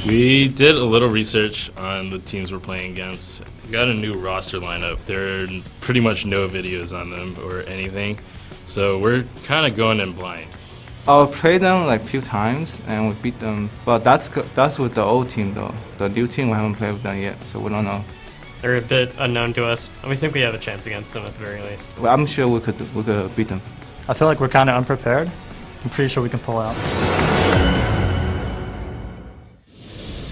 We did a little research on the teams we're playing against. We got a new roster lineup. There are pretty much no videos on them or anything, so we're kind of going in blind. I'll play them like a few times and we beat them, but that's with the old team though. The new team we haven't played with them yet, so we don't know. They're a bit unknown to us, and we think we have a chance against them at the very least. Well, I'm sure we could beat them. I feel like we're kind of unprepared. I'm pretty sure we can pull out.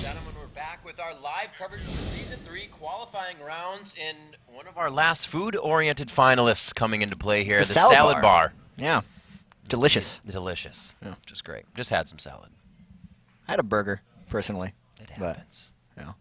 Gentlemen, we're back with our live coverage of the Season 3 qualifying rounds in one of our last food-oriented finalists coming into play here, the salad bar. Yeah. Delicious. Delicious. Yeah, just great. Just had some salad. I had a burger, personally. It happens. Yeah.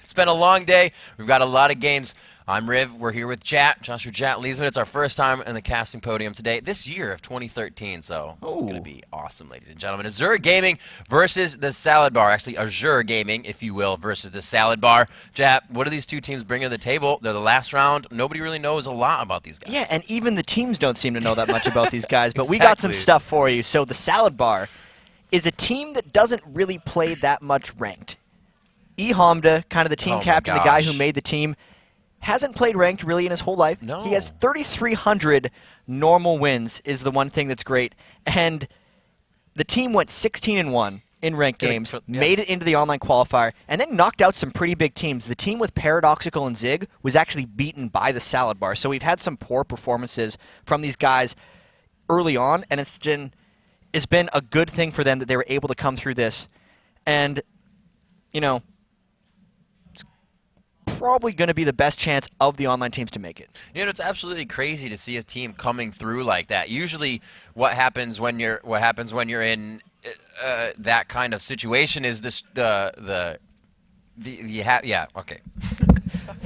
It's been a long day. We've got a lot of games. I'm Riv. We're here with Joshua Jat Leesman. It's our first time in the casting podium today, this year of 2013, so it's going to be awesome, ladies and gentlemen. Azure Gaming versus the Salad Bar. Actually, Azure Gaming, if you will, versus the Salad Bar. Jat, what do these two teams bring to the table? They're the last round. Nobody really knows a lot about these guys. Yeah, and even the teams don't seem to know that much about these guys, but we got some stuff for you. So the Salad Bar is a team that doesn't really play that much ranked. Hamda, kind of the team captain, the guy who made the team, hasn't played ranked really in his whole life. No. He has 3,300 normal wins is the one thing that's great. And the team went 16-1 in ranked games, made it into the online qualifier, and then knocked out some pretty big teams. The team with Paradoxical and Zig was actually beaten by the Salad Bar. So we've had some poor performances from these guys early on, and it's been a good thing for them that they were able to come through this. And, you know, probably going to be the best chance of the online teams to make it. You know, it's absolutely crazy to see a team coming through like that. Usually, what happens when you're in that kind of situation is this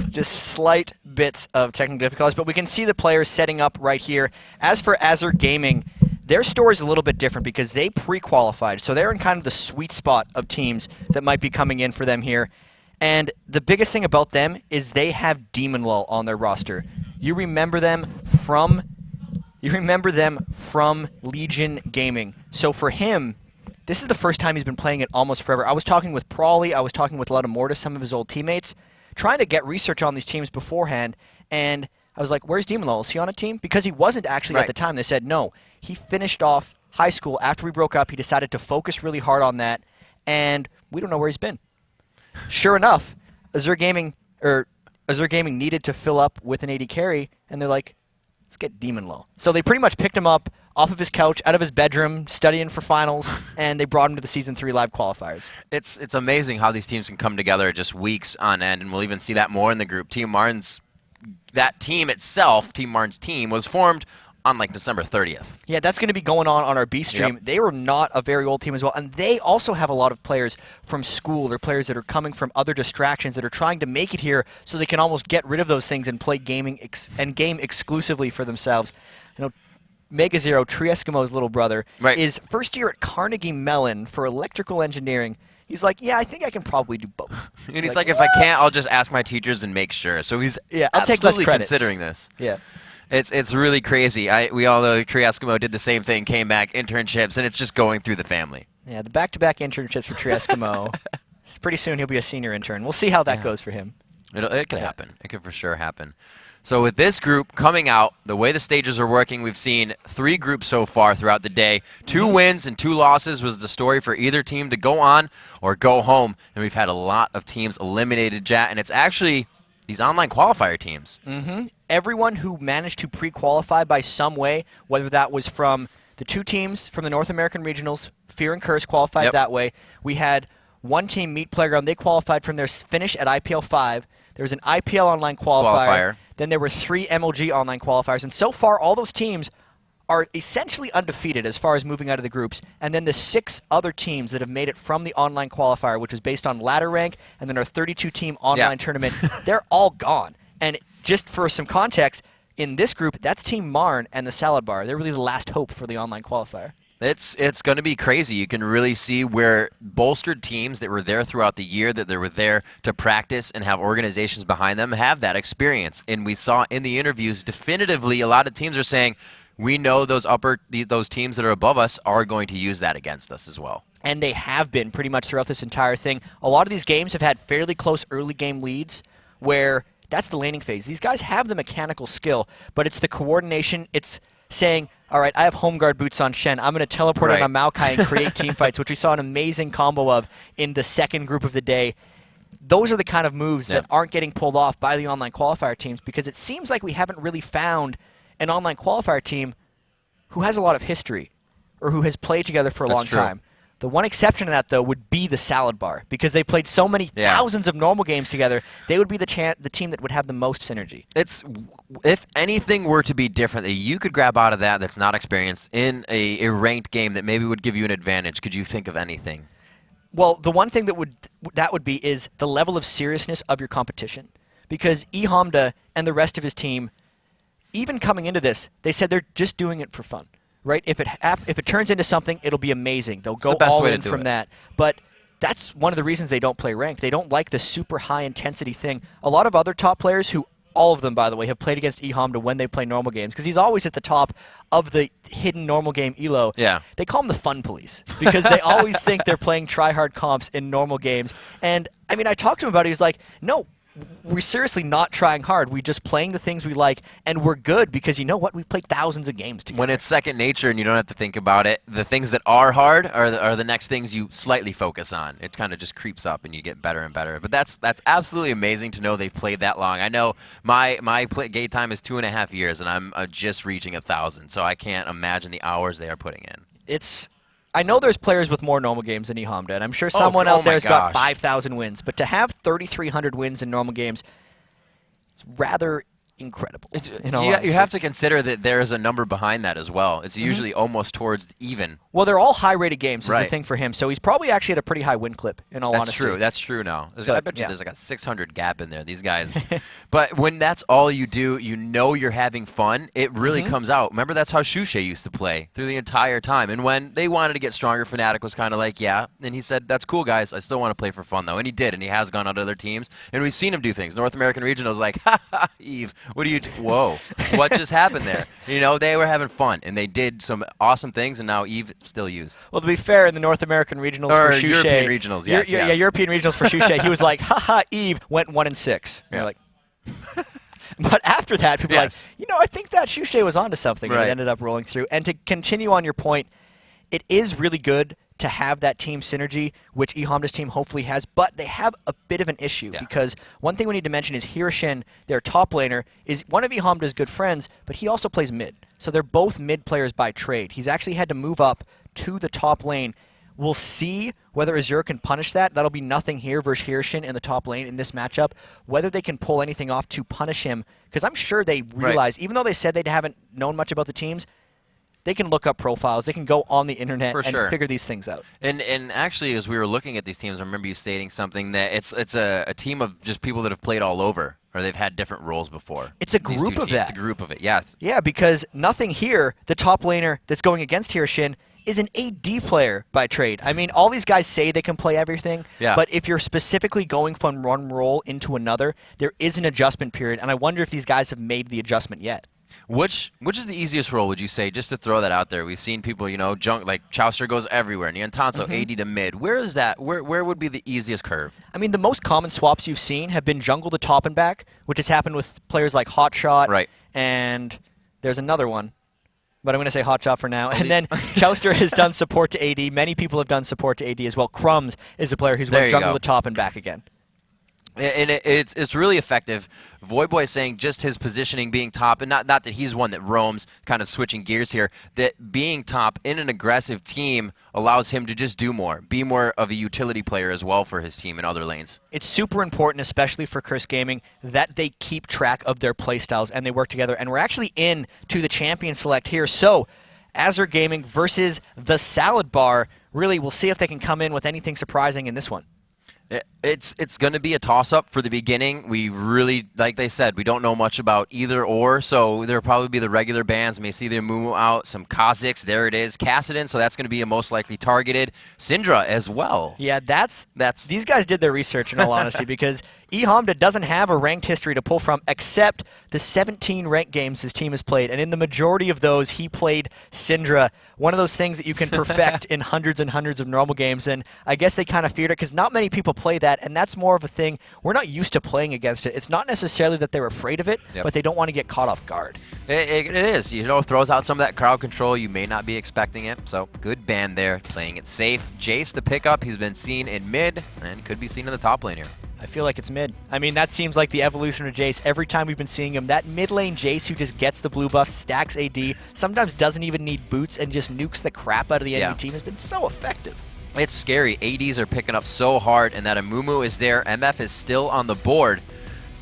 Just slight bits of technical difficulties, but we can see the players setting up right here. As for Azure Gaming, their story is a little bit different because they pre-qualified, so they're in kind of the sweet spot of teams that might be coming in for them here. And the biggest thing about them is they have Demon Lull on their roster. You remember them from Legion Gaming. So for him, this is the first time he's been playing it almost forever. I was talking with Prawley, I was talking with Mortis, some of his old teammates, trying to get research on these teams beforehand, and I was like, where's Demon Lull? Is he on a team? Because he wasn't actually at the time. They said no. He finished off high school. After we broke up, he decided to focus really hard on that, and we don't know where he's been. Sure enough, Azure Gaming needed to fill up with an AD carry, and they're like, let's get Demon Lull. So they pretty much picked him up off of his couch, out of his bedroom, studying for finals, and they brought him to the Season 3 live qualifiers. It's amazing how these teams can come together just weeks on end, and we'll even see that more in the group. Team Martin's team was formed on like December 30th. Yeah, that's going to be going on our B stream. Yep. They were not a very old team as well, and they also have a lot of players from school. They're players that are coming from other distractions that are trying to make it here so they can almost get rid of those things and play game exclusively for themselves. You know, Mega Zero, Trieskimo's little brother, is first year at Carnegie Mellon for electrical engineering. He's like, yeah, I think I can probably do both. And he's like, if I can't, I'll just ask my teachers and make sure. So he's I'll take less credits. Considering this. Yeah. It's really crazy. We all know Trieskimo did the same thing, came back, internships, and it's just going through the family. Yeah, the back-to-back internships for Trieskimo. Pretty soon he'll be a senior intern. We'll see how that goes for him. It could happen. It could for sure happen. So with this group coming out, the way the stages are working, we've seen 3 groups so far throughout the day. 2 wins and 2 losses was the story for either team to go on or go home. And we've had a lot of teams eliminated, Jat, and it's actually these online qualifier teams. Everyone who managed to pre-qualify by some way, whether that was from the 2 teams from the North American Regionals, Fear and Curse qualified that way. We had one team, Meat Playground, they qualified from their finish at IPL 5. There was an IPL online qualifier. Then there were 3 MLG online qualifiers. And so far, all those teams are essentially undefeated as far as moving out of the groups. And then the 6 other teams that have made it from the online qualifier, which was based on ladder rank, and then our 32-team online tournament, they're all gone. And just for some context, in this group, that's Team Marn and the Salad Bar. They're really the last hope for the online qualifier. It's going to be crazy. You can really see where bolstered teams that were there throughout the year, that they were there to practice and have organizations behind them, have that experience. And we saw in the interviews definitively a lot of teams are saying, we know those teams that are above us are going to use that against us as well. And they have been pretty much throughout this entire thing. A lot of these games have had fairly close early game leads where that's the laning phase. These guys have the mechanical skill, but it's the coordination. It's saying, all right, I have home guard boots on Shen. I'm going to teleport in on Maokai and create team fights, which we saw an amazing combo of in the second group of the day. Those are the kind of moves that aren't getting pulled off by the online qualifier teams because it seems like we haven't really found an online qualifier team who has a lot of history or who has played together for a long time. The one exception to that, though, would be the Salad Bar because they played so many thousands of normal games together. They would be the team that would have the most synergy. If anything were to be different that you could grab out of that's not experienced in a ranked game that maybe would give you an advantage, could you think of anything? Well, the one thing that would be is the level of seriousness of your competition. Because eHamda and the rest of his team, even coming into this, they said they're just doing it for fun. Right? If it turns into something, it'll be amazing. They'll go all in from that. But that's one of the reasons they don't play ranked. They don't like the super high intensity thing. A lot of other top players who, all of them, by the way, have played against eHamda when they play normal games because he's always at the top of the hidden normal game elo. Yeah. They call him the fun police because they always think they're playing try-hard comps in normal games. And, I mean, I talked to him about it. He's like, no, we're seriously not trying hard. We're just playing the things we like, and we're good because you know what? We've played thousands of games together. When it's second nature and you don't have to think about it, the things that are hard are the next things you slightly focus on. It kind of just creeps up and you get better and better. But that's absolutely amazing to know they've played that long. I know my game time is 2.5 years, and I'm just reaching 1,000, so I can't imagine the hours they are putting in. I know there's players with more normal games than eHamda, and I'm sure someone out there's got 5,000 wins. But to have 3,300 wins in normal games, it's rather incredible. You have to consider that there is a number behind that as well. It's usually almost towards even. Well, they're all high-rated games is the thing for him, so he's probably actually at a pretty high win clip, in all honesty. That's true now. I bet you there's like a 600 gap in there, these guys. But when that's all you do, you know you're having fun, it really comes out. Remember, that's how Shushay used to play through the entire time. And when they wanted to get stronger, Fnatic was kind of like, yeah. And he said, that's cool, guys. I still want to play for fun, though. And he did, and he has gone on to other teams. And we've seen him do things. North American Regionals like, ha, ha, Eve, what do you do? Whoa, what just happened there? You know, they were having fun, and they did some awesome things, and now Eve still used. Well, to be fair, in the North American Regionals for Shushay, European Regionals, yes. Yeah, European Regionals for Shushay, he was like, haha, Eve went 1-6. And you're like, but after that, people were like, I think that Shushay was onto something, and it ended up rolling through. And to continue on your point, it is really good to have that team synergy, which eHamda's team hopefully has, but they have a bit of an issue because one thing we need to mention is Hiroshin, their top laner, is one of eHamda's good friends, but he also plays mid. So they're both mid players by trade. He's actually had to move up to the top lane. We'll see whether Azure can punish that. That'll be nothing here versus Hiroshin in the top lane in this matchup. Whether they can pull anything off to punish him, because I'm sure they realize, even though they said they haven't known much about the teams, they can look up profiles. They can go on the internet and figure these things out. And actually, as we were looking at these teams, I remember you stating something that it's a team of just people that have played all over, or they've had different roles before. It's a group of that. The group of it, yes. Yeah, because nothing here, the top laner that's going against Hiroshin, is an AD player by trade. I mean, all these guys say they can play everything, but if you're specifically going from one role into another, there is an adjustment period, and I wonder if these guys have made the adjustment yet. Which is the easiest role, would you say, just to throw that out there? We've seen people, junk, like Chaucer goes everywhere, and Yantanso AD to mid. Where is that? Where would be the easiest curve? I mean, the most common swaps you've seen have been jungle to top and back, which has happened with players like Hotshot, and there's another one, but I'm going to say Hotshot for now. And then Chauster has done support to AD. Many people have done support to AD as well. Crumbs is a player who's went jungle to top and back again. And it's really effective. Voyboy is saying just his positioning being top, and not that he's one that roams, kind of switching gears here, that being top in an aggressive team allows him to just do more, be more of a utility player as well for his team in other lanes. It's super important, especially for Curse Gaming, that they keep track of their playstyles and they work together. And we're actually in to the champion select here. So, Azure Gaming versus the Salad Bar. Really, we'll see if they can come in with anything surprising in this one. It's going to be a toss-up for the beginning. We really, like they said, we don't know much about either or, so there'll probably be the regular bands. We may see the Amumu out, some Kha'Zix, there it is, Kassadin, so that's going to be a most likely targeted. Syndra as well. Yeah, that's these guys did their research, in all honesty, because Honda doesn't have a ranked history to pull from except the 17 ranked games his team has played. And in the majority of those, he played Syndra, one of those things that you can perfect in hundreds and hundreds of normal games. And I guess they kind of feared it because not many people play that. And that's more of a thing. We're not used to playing against it. It's not necessarily that they're afraid of it, but they don't want to get caught off guard. It is. You know, throws out some of that crowd control. You may not be expecting it. So good band there, playing it safe. Jace, the pickup, he's been seen in mid and could be seen in the top lane here. I feel like it's mid. I mean, that seems like the evolution of Jace. Every time we've been seeing him, that mid lane Jace who just gets the blue buff, stacks AD, sometimes doesn't even need boots and just nukes the crap out of the enemy team has been so effective. It's scary. ADs are picking up so hard, and that Amumu is there. MF is still on the board.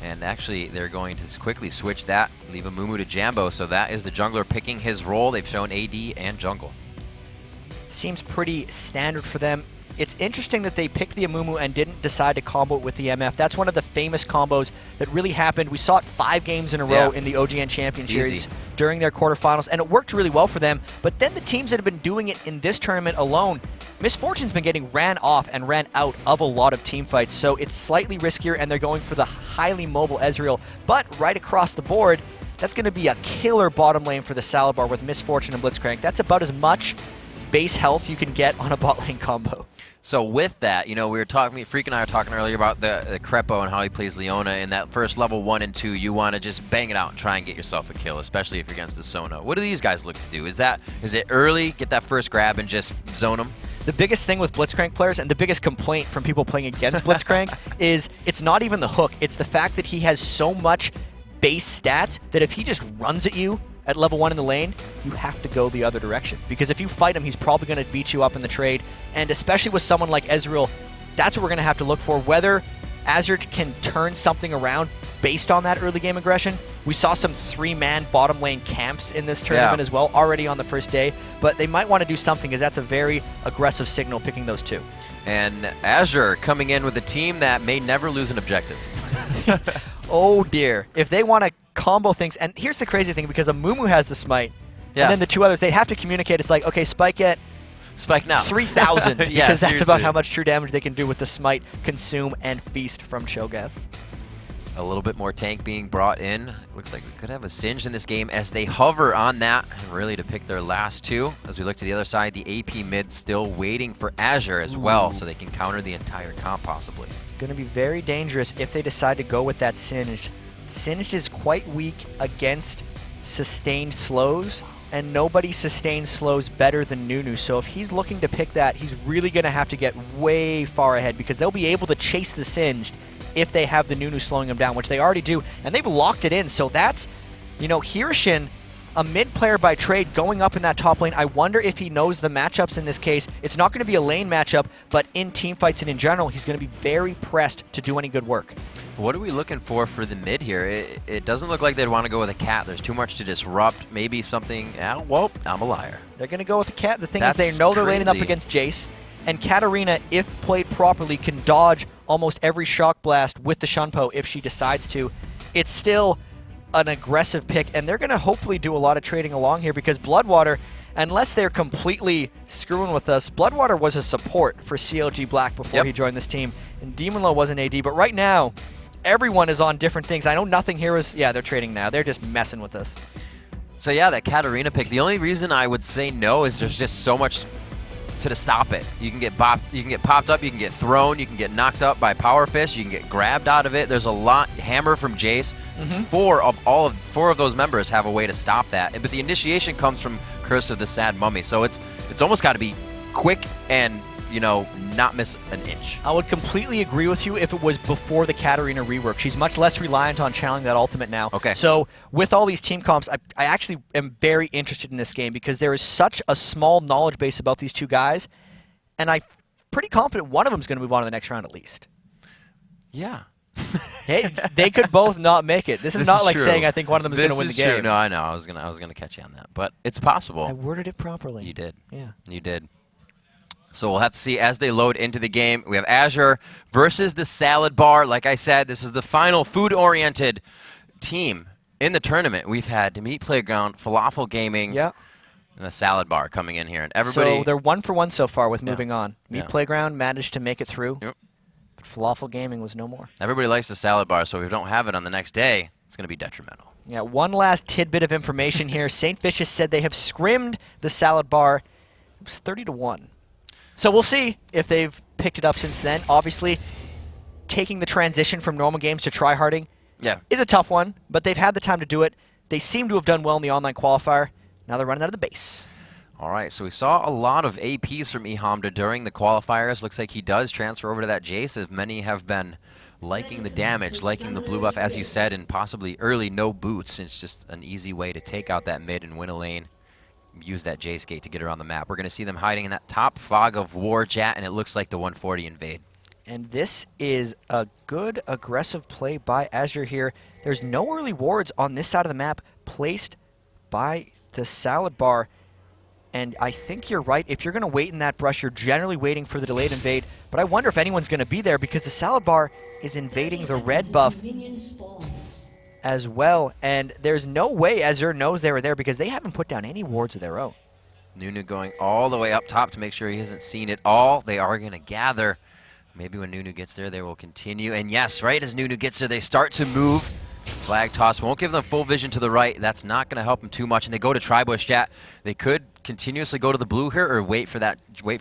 And actually, they're going to quickly switch that, leave Amumu to Jambo. So that is the jungler picking his role. They've shown AD and jungle. Seems pretty standard for them. It's interesting that they picked the Amumu and didn't decide to combo it with the MF. That's one of the famous combos that really happened. We saw it 5 games in a row in the OGN Champion Series during their quarterfinals, and it worked really well for them. But then the teams that have been doing it in this tournament alone, Misfortune's been getting ran off and ran out of a lot of team fights, so it's slightly riskier, and they're going for the highly mobile Ezreal. But right across the board, that's going to be a killer bottom lane for the Salad Bar with Misfortune and Blitzcrank. That's about as much base health you can get on a bot lane combo. So with that, you know, we were talking, Freak and I were talking earlier about the Crepo and how he plays Leona. In that first level 1 and 2, you want to just bang it out and try and get yourself a kill, especially if you're against the Sona. What do these guys look to do? Is it early, get that first grab and just zone them? The biggest thing with Blitzcrank players, and the biggest complaint from people playing against Blitzcrank, is it's not even the hook. It's the fact that he has so much base stats that if he just runs at you at level 1 in the lane, you have to go the other direction. Because if you fight him, he's probably going to beat you up in the trade. And especially with someone like Ezreal, that's what we're going to have to look for. Whether Azure can turn something around based on that early game aggression. We saw some 3-man bottom lane camps in this tournament as well, already on the first day. But they might want to do something, as that's a very aggressive signal picking those two. And Azure coming in with a team that may never lose an objective. Oh dear. If they want to combo things, and here's the crazy thing, because Amumu has the smite, and then the two others, they have to communicate. It's like, okay, spike at now 3,000, because that's about how much true damage they can do with the smite, consume, and feast from Cho'Gath. A little bit more tank being brought in. Looks like we could have a Singed in this game as they hover on that, really to pick their last two. As we look to the other side, the AP mid still waiting for Azure as well, so they can counter the entire comp possibly. It's going to be very dangerous if they decide to go with that Singed. Singed is quite weak against sustained slows, and nobody sustains slows better than Nunu. So if he's looking to pick that, he's really going to have to get way far ahead, because they'll be able to chase the Singed if they have the Nunu slowing them down, which they already do, and they've locked it in. So that's, you know, Hirshin, a mid player by trade, going up in that top lane. I wonder if he knows the matchups in this case. It's not going to be a lane matchup, but in team fights and in general, he's going to be very pressed to do any good work. What are we looking for the mid here? It doesn't look like they'd want to go with a cat. There's too much to disrupt. Maybe something, well, I'm a liar. They're going to go with a cat. The thing is, they know they're laning up against Jace, and Katarina, if played properly, can dodge almost every shock blast with the Shunpo if she decides to. It's still an aggressive pick, and they're going to hopefully do a lot of trading along here, because Bloodwater, unless they're completely screwing with us, Bloodwater was a support for CLG Black before he joined this team, and Demonlo was an AD, but right now, everyone is on different things. I know nothing here is, they're trading now. They're just messing with us. So yeah, that Katarina pick, the only reason I would say no is there's just so much to stop it. You can get bopped, you can get popped up, you can get thrown, you can get knocked up by Power Fist, you can get grabbed out of it. There's a lot. Hammer from Jace. Four of those members have a way to stop that. But the initiation comes from Curse of the Sad Mummy. So it's almost got to be quick and, you know, not miss an inch. I would completely agree with you if it was before the Katarina rework. She's much less reliant on channeling that ultimate now. Okay. So with all these team comps, I actually am very interested in this game, because there is such a small knowledge base about these two guys, and I'm pretty confident one of them is going to move on to the next round at least. Yeah. Hey, they could both not make it. This is not like saying I think one of them is going to win the game. True. No, I know. I was gonna catch you on that, but it's possible. I worded it properly. You did. Yeah. You did. So we'll have to see as they load into the game. We have Azure versus the Salad Bar. Like I said, this is the final food-oriented team in the tournament. We've had Meat Playground, Falafel Gaming, and the Salad Bar coming in here. And everybody. So they're 1 for 1 so far with moving on. Meat Playground managed to make it through. But Falafel Gaming was no more. Everybody likes the salad bar, so if we don't have it on the next day, it's going to be detrimental. Yeah, one last tidbit of information here. St. Vicious said they have scrimmed the salad bar. It was 30-1. So we'll see if they've picked it up since then. Obviously, taking the transition from normal games to tryharding is a tough one, but they've had the time to do it. They seem to have done well in the online qualifier. Now they're running out of the base. All right, so we saw a lot of APs from eHamda during the qualifiers. Looks like he does transfer over to that Jace, as many have been liking the damage, liking the blue buff, as you said, and possibly early no boots. It's just an easy way to take out that mid and win a lane. Use that Jace gate to get around the map. We're going to see them hiding in that top fog of war, chat, and it looks like the 140 invade. And this is a good aggressive play by Azure here. There's no early wards on this side of the map placed by the salad bar. And I think you're right. If you're going to wait in that brush, you're generally waiting for the delayed invade. But I wonder if anyone's going to be there, because the salad bar is invading the red buff as well. And there's no way Azure knows they were there, because they haven't put down any wards of their own. Nunu going all the way up top to make sure he hasn't seen it all. They are going to gather. Maybe when Nunu gets there, they will continue. And yes, right as Nunu gets there, they start to move. Flag toss won't give them full vision to the right. That's not going to help them too much. And they go to Tribush, chat. They could continuously go to the blue here, or wait for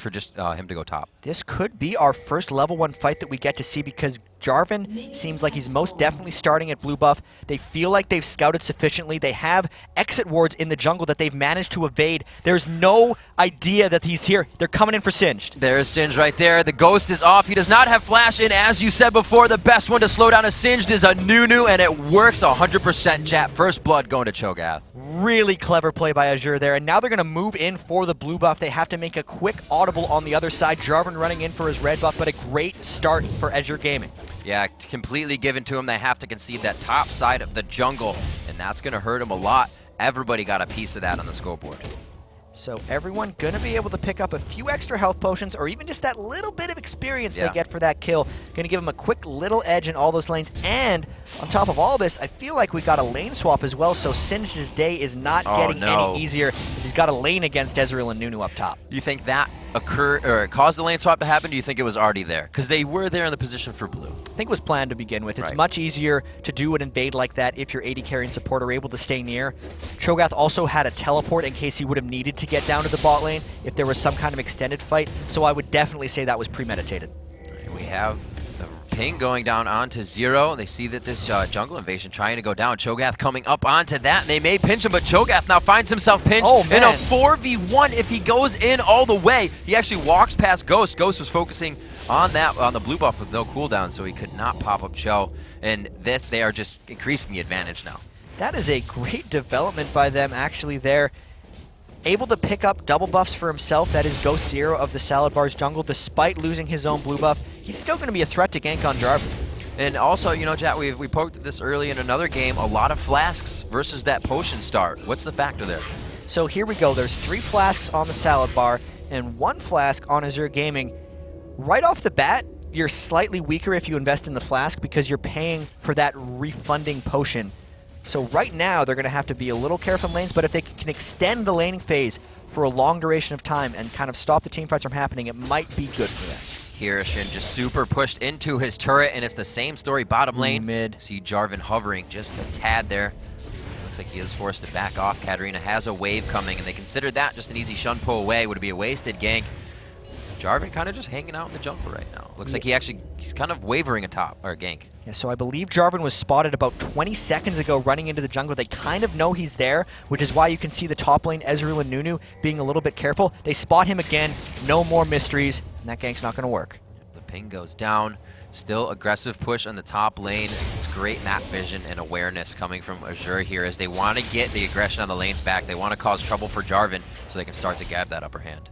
just him to go top. This could be our first level 1 fight that we get to see, because Jarvan seems like he's most definitely starting at blue buff. They feel like they've scouted sufficiently. They have exit wards in the jungle that they've managed to evade. There's no idea that he's here. They're coming in for Singed. There's Singed right there. The ghost is off. He does not have flash in. As you said before, the best one to slow down a Singed is a Nunu, and it works 100%, chat. First blood going to Cho'Gath. Really clever play by Azure there, and now they're going to move in for the blue buff. They have to make a quick audible on the other side. Jarvan running in for his red buff, but a great start for Azure Gaming. Yeah, completely given to him. They have to concede that top side of the jungle, and that's going to hurt him a lot. Everybody got a piece of that on the scoreboard. So everyone going to be able to pick up a few extra health potions, or even just that little bit of experience they get for that kill. Going to give them a quick little edge in all those lanes. And on top of all this, I feel like we got a lane swap as well, so Singed's day is not getting any easier, as he's got a lane against Ezreal and Nunu up top. Do you think that occurred, or caused the lane swap to happen? Do you think it was already there? Because they were there in the position for blue. I think it was planned to begin with. It's right. Much easier to do an invade like that if your AD carry and support are able to stay near. Cho'Gath also had a teleport in case he would have needed to get down to the bot lane if there was some kind of extended fight, so I would definitely say that was premeditated. And we have the ping going down onto 0. They see that this jungle invasion trying to go down. Cho'Gath coming up onto that, and they may pinch him, but Cho'Gath now finds himself pinched in a 4v1 if he goes in all the way. He actually walks past Ghost. Ghost was focusing on the blue buff with no cooldown, so he could not pop up Cho, and they are just increasing the advantage now. That is a great development by them actually there. Able to pick up double buffs for himself. That is Ghost Zero of the Salad Bar's jungle. Despite losing his own blue buff, he's still going to be a threat to gank on Jarvan. And also, you know, chat, we poked at this early in another game. A lot of flasks versus that potion start. What's the factor there? So here we go. There's 3 flasks on the Salad Bar and 1 flask on Azure Gaming. Right off the bat, you're slightly weaker if you invest in the flask because you're paying for that refunding potion. So right now, they're going to have to be a little careful in lanes, but if they can extend the laning phase for a long duration of time and kind of stop the teamfights from happening, it might be good for them. Kirishin just super pushed into his turret, and it's the same story bottom lane. Mid. See Jarvan hovering just a tad there. Looks like he is forced to back off. Katarina has a wave coming, and they considered that just an easy shun pull away. Would it be a wasted gank? Jarvan kind of just hanging out in the jungle right now. Looks like he's kind of wavering atop, or gank. Yeah, so I believe Jarvan was spotted about 20 seconds ago running into the jungle. They kind of know he's there, which is why you can see the top lane, Ezreal and Nunu, being a little bit careful. They spot him again, no more mysteries, and that gank's not going to work. The ping goes down. Still aggressive push on the top lane. It's great map vision and awareness coming from Azure here as they want to get the aggression on the lanes back. They want to cause trouble for Jarvan so they can start to grab that upper hand.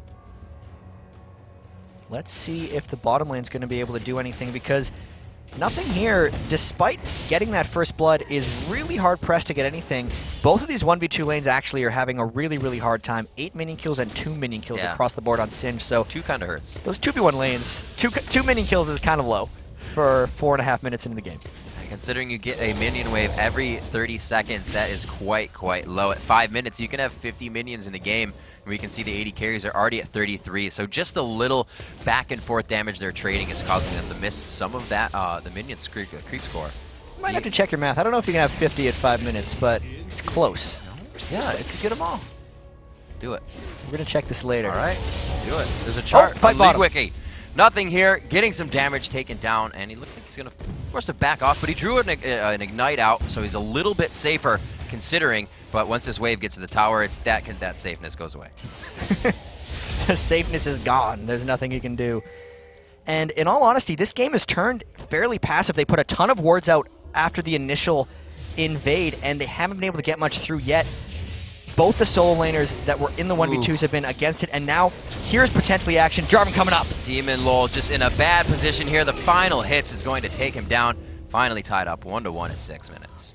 Let's see if the bottom lane's going to be able to do anything, because nothing here, despite getting that first blood, is really hard-pressed to get anything. Both of these 1v2 lanes actually are having a really, really hard time. 8 minion kills and 2 minion kills across the board on Singed, so 2 kind of hurts. those 2v1 lanes, 2 minion kills is kind of low for 4.5 minutes into the game. Considering you get a minion wave every 30 seconds, that is quite low. At 5 minutes, you can have 50 minions in the game. We can see the 80 carries are already at 33, so just a little back and forth damage they're trading is causing them to miss some of that, the minions creep score. You might have to check your math. I don't know if you can have 50 at 5 minutes, but it's close. Yeah, it could get them all. Do it. We're going to check this later. All right, do it. There's a chart fight on League bottom. Wiki. Nothing here, getting some damage taken down, and he looks like he's going to force to back off, but he drew an Ignite out, so he's a little bit safer considering, but once this wave gets to the tower, it's that safeness goes away. The safeness is gone. There's nothing you can do. And in all honesty, this game has turned fairly passive. They put a ton of wards out after the initial invade, and they haven't been able to get much through yet. Both the solo laners that were in the 1v2s have been against it, and now here's potentially action. Jarvan coming up. Demon Lol just in a bad position here. The final hits is going to take him down. Finally tied up 1-1 at 6 minutes.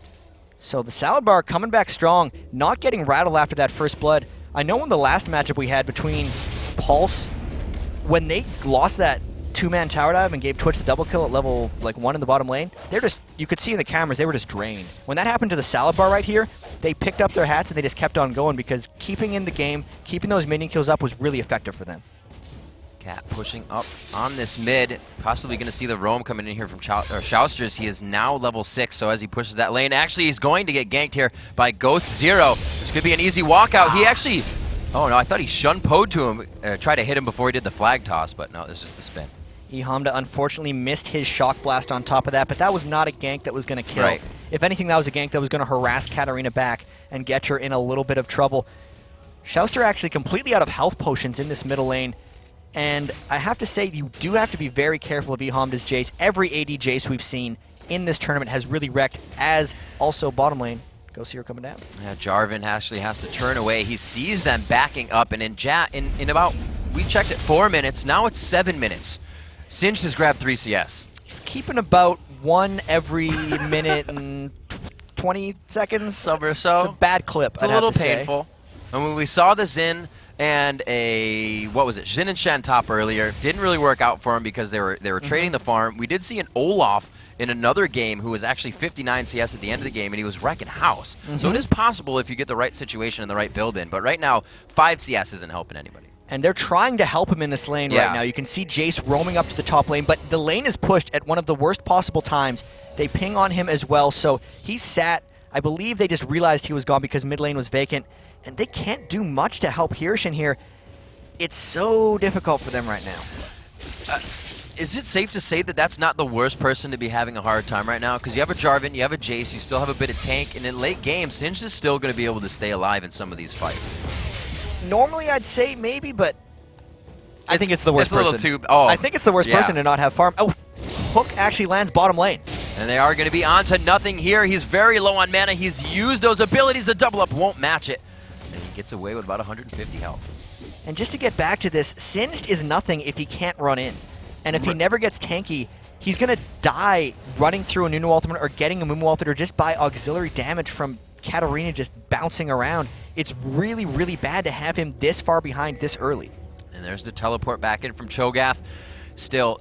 So the Salad Bar coming back strong, not getting rattled after that first blood. I know in the last matchup we had between Pulse, when they lost that two-man tower dive and gave Twitch the double kill at level 1 in the bottom lane, they're just, you could see in the cameras, they were just drained. When that happened to the Salad Bar right here, they picked up their hats and they just kept on going because keeping in the game, keeping those minion kills up was really effective for them. Cat pushing up on this mid, possibly going to see the roam coming in here from Shousters. He is now level 6, so as he pushes that lane, actually he's going to get ganked here by Ghost Zero. This could be an easy walkout. He actually, oh no, I thought he shunned Poed to him, tried to hit him before he did the flag toss, but no, it's just a spin. Ehamda unfortunately missed his Shock Blast on top of that, but that was not a gank that was going to kill. Right. If anything, that was a gank that was going to harass Katarina back and get her in a little bit of trouble. Shouster actually completely out of health potions in this middle lane, and I have to say, you do have to be very careful of Ehamda's Jace. Every AD Jace we've seen in this tournament has really wrecked, as also bottom lane. Go see her coming down. Yeah, Jarvan actually has to turn away. He sees them backing up, and in about, we checked it 4 minutes, now it's 7 minutes. Singed has grabbed 3 CS. He's keeping about one every minute and 20 seconds. Some or so. It's a bad clip, It's a little painful. And when we saw the Xin and a, what was it, Xin and Shen top earlier, didn't really work out for him because they were trading the farm. We did see an Olaf in another game who was actually 59 CS at the end of the game, and he was wrecking house. So it is possible if you get the right situation and the right build in. But right now, 5 CS isn't helping anybody. And they're trying to help him in this lane right now. You can see Jace roaming up to the top lane, but the lane is pushed at one of the worst possible times. They ping on him as well, so he's sat. I believe they just realized he was gone because mid lane was vacant, and they can't do much to help Hirshin here. It's so difficult for them right now. Is it safe to say that that's not the worst person to be having a hard time right now? Because you have a Jarvan, you have a Jace, you still have a bit of tank, and in late game, Singed is still going to be able to stay alive in some of these fights. Normally, I'd say maybe, but I think it's the worst it's a person. little too, oh, I think it's the worst person to not have farm. Oh, Hook actually lands bottom lane. And they are going to be on to nothing here. He's very low on mana. He's used those abilities. The double up won't match it. And he gets away with about 150 health. And just to get back to this, Singed is nothing if he can't run in. And if he never gets tanky, he's going to die running through a Nunu ultimate or getting a Mumu ultimate or just by auxiliary damage from Katarina just bouncing around. It's really, really bad to have him this far behind this early. And there's the teleport back in from Cho'Gath. Still,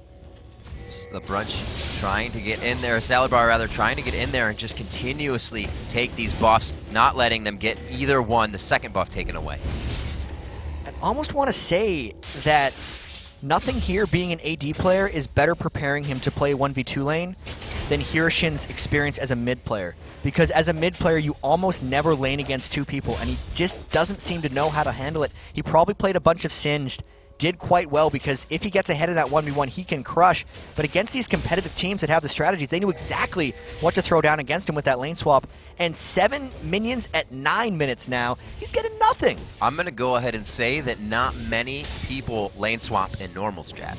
the Brunch trying to get in there, Salad Bar rather, trying to get in there and just continuously take these buffs, not letting them get either one, the second buff taken away. I almost want to say that nothing here being an AD player is better preparing him to play 1v2 lane than Hirshin's experience as a mid player. Because as a mid player, you almost never lane against two people, and he just doesn't seem to know how to handle it. He probably played a bunch of Singed, did quite well, because if he gets ahead in that 1v1, he can crush. But against these competitive teams that have the strategies, they knew exactly what to throw down against him with that lane swap. And 7 minions at 9 minutes now, he's getting nothing. I'm going to go ahead and say that not many people lane swap in normals, Chat.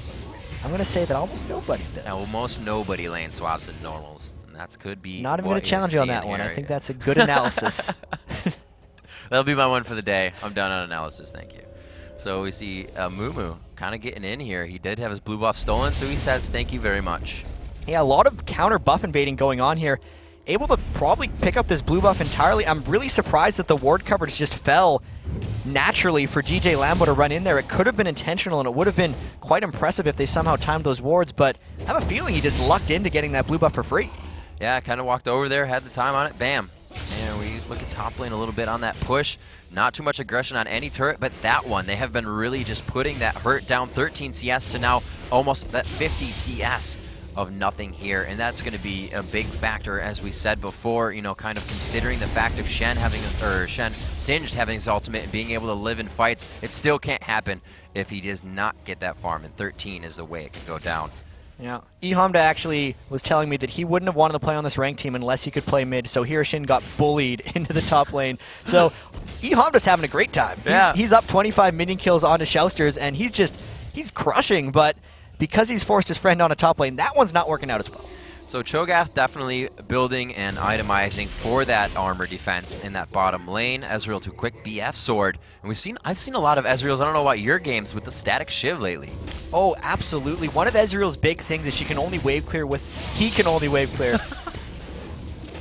I'm going to say that almost nobody does. Almost nobody lane swaps in normals. That could be not even going to challenge you on that one. I think that's a good analysis. That'll be my one for the day. I'm done on analysis. Thank you. So we see Mumu kind of getting in here. He did have his blue buff stolen, so he says thank you very much. Yeah, a lot of counter buff invading going on here. Able to probably pick up this blue buff entirely. I'm really surprised that the ward coverage just fell naturally for DJ Lambo to run in there. It could have been intentional, and it would have been quite impressive if they somehow timed those wards, but I have a feeling he just lucked into getting that blue buff for free. Yeah, kind of walked over there, had the time on it, bam. And we look at top lane a little bit on that push. Not too much aggression on any turret, but that one, they have been really just putting that hurt down 13 CS to now almost that 50 CS of nothing here. And that's going to be a big factor, as we said before, you know, kind of considering the fact of Shen Singed having his ultimate and being able to live in fights. It still can't happen if he does not get that farm, and 13 is the way it could go down. Yeah, eHamda actually was telling me that he wouldn't have wanted to play on this ranked team unless he could play mid, so Hiroshine got bullied into the top lane. So eHamda's having a great time. Yeah. He's up 25 minion kills onto Shousters, and he's crushing, but because he's forced his friend on a top lane, that one's not working out as well. So Cho'Gath definitely building and itemizing for that armor defense in that bottom lane. Ezreal to quick BF sword. And I've seen a lot of Ezreals, I don't know about your games, with the static shiv lately. Oh, absolutely. One of Ezreal's big things is he can only wave clear.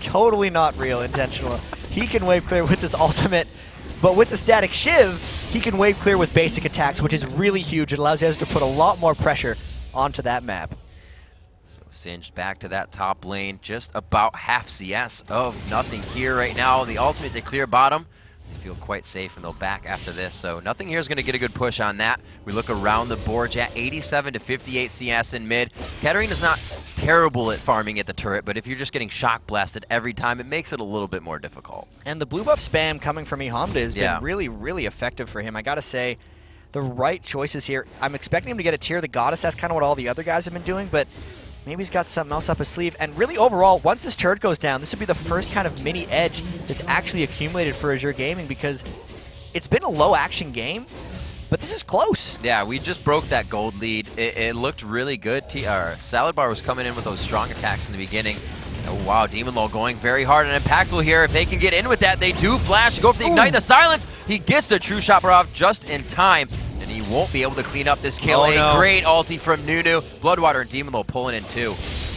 Totally not real, intentional. He can wave clear with his ultimate, but with the static shiv, he can wave clear with basic attacks, which is really huge. It allows Ezreal to put a lot more pressure onto that map. Singed back to that top lane, just about half CS of nothing here right now. The ultimate, they clear bottom. They feel quite safe, and they'll back after this. So nothing here is going to get a good push on that. We look around the board, at 87 to 58 CS in mid. Katarina's not terrible at farming at the turret, but if you're just getting shock blasted every time, it makes it a little bit more difficult. And the blue buff spam coming from eHamda has been really, really effective for him. I got to say, the right choices here. I'm expecting him to get a tier of the Goddess. That's kind of what all the other guys have been doing, but maybe he's got something else up his sleeve. And really, overall, once this turret goes down, this would be the first kind of mini edge that's actually accumulated for Azure Gaming, because it's been a low-action game, but this is close. Yeah, we just broke that gold lead. It looked really good. Salad Bar was coming in with those strong attacks in the beginning. Oh, wow, Demon Lord going very hard and impactful here. If they can get in with that, they do flash, go for the Ignite, the silence. He gets the True Shot off just in time, and he won't be able to clean up this kill. Great ulti from Nunu. Bloodwater and Demon Lord pulling in too.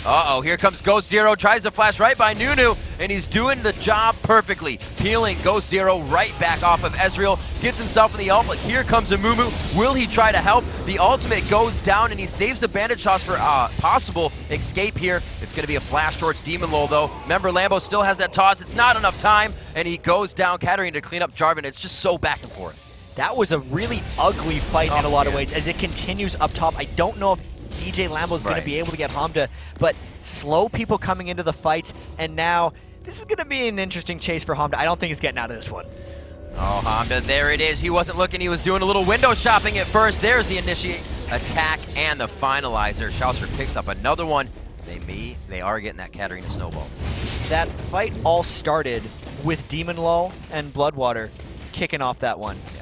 Uh-oh, here comes Ghost Zero, tries to flash right by Nunu, and he's doing the job perfectly. Peeling Ghost Zero right back off of Ezreal, gets himself in the ult, but here comes Amumu. Will he try to help? The ultimate goes down, and he saves the bandage toss for possible escape here. It's going to be a flash towards Demon Lord, though. Remember, Lambo still has that toss. It's not enough time, and he goes down, Katarina to clean up Jarvan. It's just so back and forth. That was a really ugly fight in a lot of ways as it continues up top. I don't know if DJ Lambo's going to be able to get Hamda, but slow people coming into the fights, and now this is going to be an interesting chase for Hamda. I don't think he's getting out of this one. Oh, Hamda, there it is. He wasn't looking. He was doing a little window shopping at first. There's the initiate attack and the finalizer. Shouster picks up another one. They are getting that Katarina snowball. That fight all started with Demon Low and Bloodwater kicking off that one. Yeah.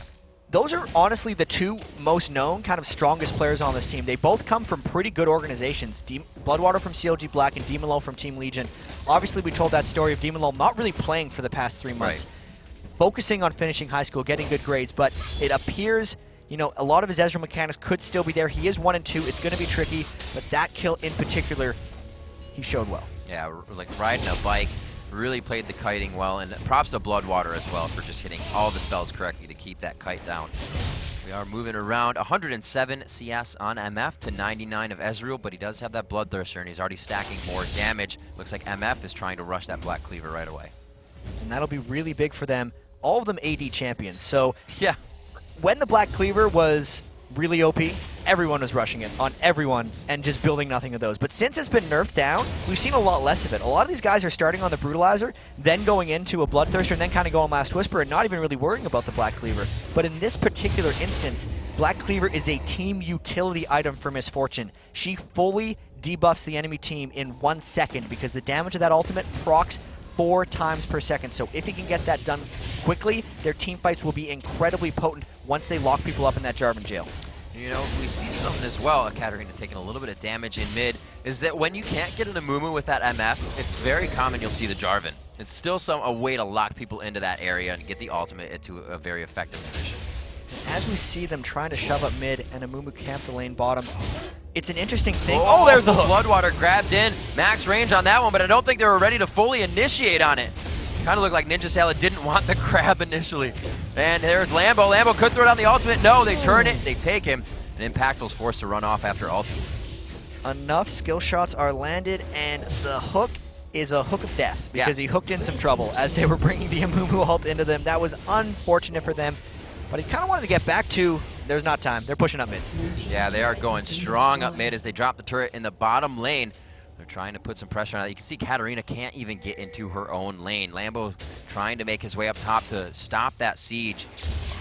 Those are honestly the two most known, kind of strongest players on this team. They both come from pretty good organizations. Bloodwater from CLG Black and Demon Low from Team Legion. Obviously, we told that story of Demon Low not really playing for the past 3 months. Focusing on finishing high school, getting good grades, but it appears, you know, a lot of his Ezreal mechanics could still be there. He is 1 and 2. It's going to be tricky, but that kill in particular, he showed well. Yeah, like riding a bike. Really played the kiting well, and props to Bloodwater as well for just hitting all the spells correctly to keep that kite down. We are moving around 107 CS on MF to 99 of Ezreal, but he does have that Bloodthirster, and he's already stacking more damage. Looks like MF is trying to rush that Black Cleaver right away. And that'll be really big for them. All of them AD champions. So yeah, when the Black Cleaver was really OP, everyone was rushing it on everyone and just building nothing of those. But since it's been nerfed down, we've seen a lot less of it. A lot of these guys are starting on the Brutalizer, then going into a Bloodthirster, and then kind of going Last Whisper, and not even really worrying about the Black Cleaver. But in this particular instance, Black Cleaver is a team utility item for Misfortune. She fully debuffs the enemy team in 1 second because the damage of that ultimate procs 4 times per second. So if he can get that done quickly, their team fights will be incredibly potent once they lock people up in that Jarvan jail. You know, we see something as well, Katarina taking a little bit of damage in mid, is that when you can't get an Amumu with that MF, it's very common you'll see the Jarvan. It's still a way to lock people into that area and get the ultimate into a very effective position. As we see them trying to shove up mid and Amumu camp the lane bottom, it's an interesting thing. Oh, there's the hook. Bloodwater grabbed in, max range on that one, but I don't think they were ready to fully initiate on it. Kind of looked like Ninja Salad didn't want the grab initially. And there's Lambo. Lambo could throw down the ultimate. No, they turn it, they take him, and Impactful's forced to run off after ultimate. Enough skill shots are landed, and the hook is a hook of death because he hooked in some trouble as they were bringing the Amumu ult into them. That was unfortunate for them, but he kind of wanted to get back to, there's not time. They're pushing up mid. Yeah, they are going strong up mid as they drop the turret in the bottom lane. They're trying to put some pressure on it. You can see Katarina can't even get into her own lane. Lambo trying to make his way up top to stop that siege.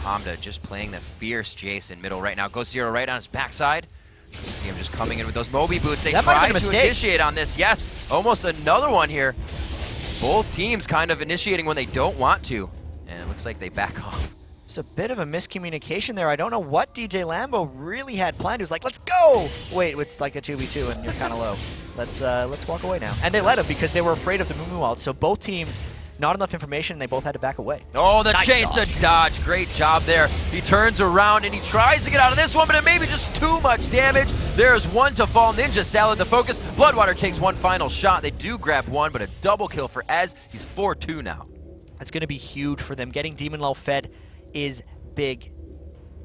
Hamda just playing the fierce Jace in middle right now. Ghost Zero right on his backside. You can see him just coming in with those Moby boots. They tried to initiate on this. Yes, almost another one here. Both teams kind of initiating when they don't want to. And it looks like they back off. It's a bit of a miscommunication there. I don't know what DJ Lambo really had planned. He was like, let's go! Wait, it's like a 2v2 and you're kind of low. Let's walk away now. And they let him because they were afraid of the Mumu ult. So both teams, not enough information, and they both had to back away. Oh, the nice chase, the dodge. Great job there. He turns around and he tries to get out of this one, but it may be just too much damage. There's one to fall. Ninja Salad the focus. Bloodwater takes one final shot. They do grab one, but a double kill for Ez. He's 4-2 now. That's going to be huge for them. Getting Demon Law fed is big.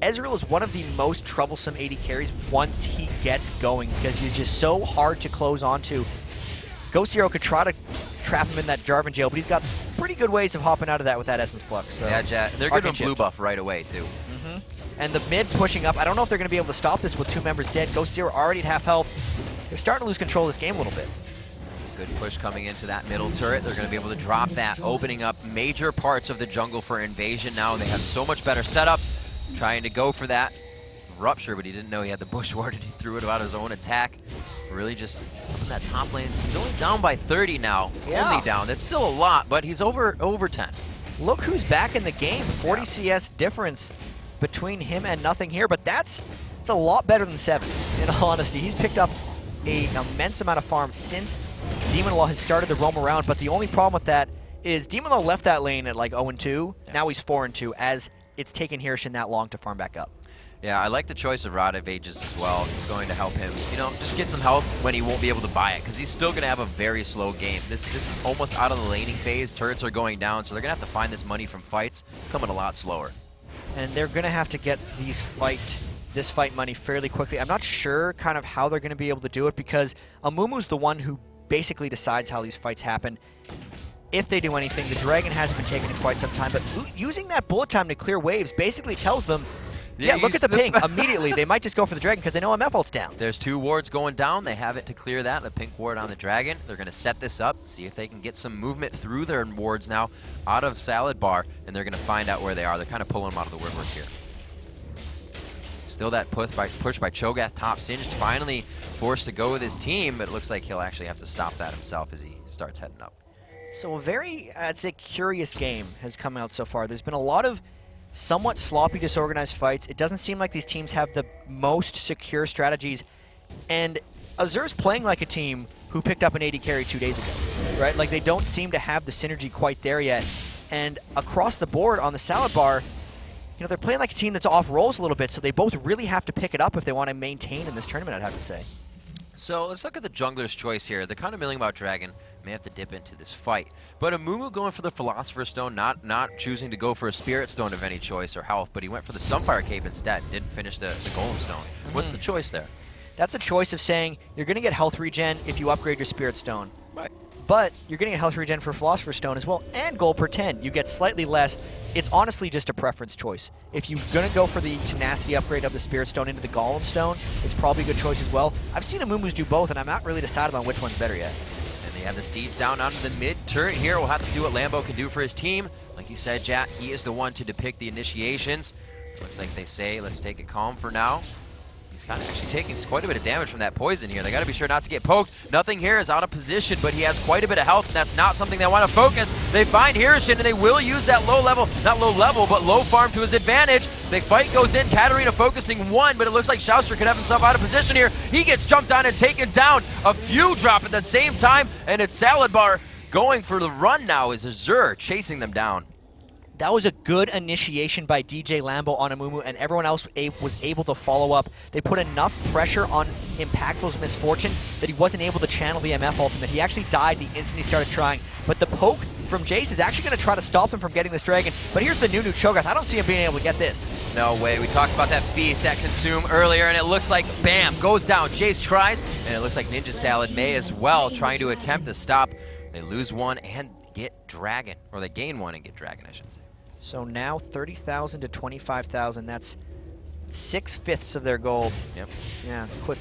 Ezreal is one of the most troublesome AD carries once he gets going because he's just so hard to close onto. Ghost Zero could try to trap him in that Jarvan jail, but he's got pretty good ways of hopping out of that with that Essence Flux. So yeah, Jet. They're giving him blue buff right away, too. And the mid pushing up. I don't know if they're going to be able to stop this with 2 members dead. Ghost Zero already at half health. They're starting to lose control of this game a little bit. Good push coming into that middle turret. They're going to be able to drop that, opening up major parts of the jungle for invasion now. They have so much better setup. Trying to go for that rupture, but he didn't know he had the bush ward and he threw it out his own attack. Really just in that top lane. He's only down by 30 now. Yeah. Only down. That's still a lot, but he's over 10. Look who's back in the game. 40 CS difference between him and nothing here, but it's a lot better than 7, in all honesty. He's picked up an immense amount of farm since Demon Law has started to roam around, but the only problem with that is Demon Law left that lane at like 0-2. Yeah. Now he's 4-2 as it's taken Hirshin that long to farm back up. Yeah, I like the choice of Rod of Ages as well. It's going to help him, just get some help when he won't be able to buy it, because he's still going to have a very slow game. This is almost out of the laning phase. Turrets are going down, so they're going to have to find this money from fights. It's coming a lot slower. And they're going to have to get this fight money fairly quickly. I'm not sure kind of how they're going to be able to do it, because Amumu's the one who basically decides how these fights happen. If they do anything, the Dragon hasn't been taken in quite some time, but using that bullet time to clear waves basically tells them, yeah, look at the ping. Immediately, they might just go for the Dragon because they know MF ult's down. There's 2 wards going down. They have it to clear that. The pink ward on the Dragon. They're going to set this up, see if they can get some movement through their wards now out of Salad Bar, and they're going to find out where they are. They're kind of pulling them out of the woodwork here. Still that push by Cho'Gath top Singed, finally forced to go with his team, but it looks like he'll actually have to stop that himself as he starts heading up. So a very, I'd say, curious game has come out so far. There's been a lot of somewhat sloppy, disorganized fights. It doesn't seem like these teams have the most secure strategies. And Azur's playing like a team who picked up an AD carry 2 days ago, right? Like, they don't seem to have the synergy quite there yet. And across the board on the Salad Bar, they're playing like a team that's off rolls a little bit, so they both really have to pick it up if they want to maintain in this tournament, I'd have to say. So let's look at the jungler's choice here. They're kind of milling about Dragon. May have to dip into this fight. But Amumu going for the Philosopher's Stone, not choosing to go for a Spirit Stone of any choice or health, but he went for the Sunfire Cape instead. Didn't finish the Golem Stone. What's the choice there? That's a choice of saying you're going to get health regen if you upgrade your Spirit Stone. Right. But you're getting a health regen for Philosopher's Stone as well, and gold per 10. You get slightly less. It's honestly just a preference choice. If you're going to go for the Tenacity upgrade of the Spirit Stone into the Golem Stone, it's probably a good choice as well. I've seen Amumu's do both, and I'm not really decided on which one's better yet. And they have the siege down onto the mid turret here. We'll have to see what Lambo can do for his team. Like you said, Jack, he is the one to depict the initiations. Looks like they say, let's take it calm for now. He's kind of actually taking quite a bit of damage from that poison here. They got to be sure not to get poked. Nothing here is out of position, but he has quite a bit of health, and that's not something they want to focus. They find Hirshin, and they will use that low farm to his advantage. The fight goes in, Katarina focusing 1, but it looks like Shouster could have himself out of position here. He gets jumped on and taken down. A few drop at the same time, and it's Salad Bar going for the run now as Azur chasing them down. That was a good initiation by DJ Lambo on Amumu, and everyone else was able to follow up. They put enough pressure on Impactful's Misfortune that he wasn't able to channel the MF ultimate. He actually died the instant he started trying. But the poke from Jace is actually going to try to stop him from getting this Dragon. But here's the new Cho'Gath. I don't see him being able to get this. No way. We talked about that feast, that consume earlier, and it looks like, bam, goes down. Jace tries, and it looks like Ninja Salad may as well, trying to attempt to stop They lose one and get Dragon, or they gain one and get Dragon, I should say. So now 30,000 to 25,000. That's 6/5 of their gold. Yep. Yeah, quick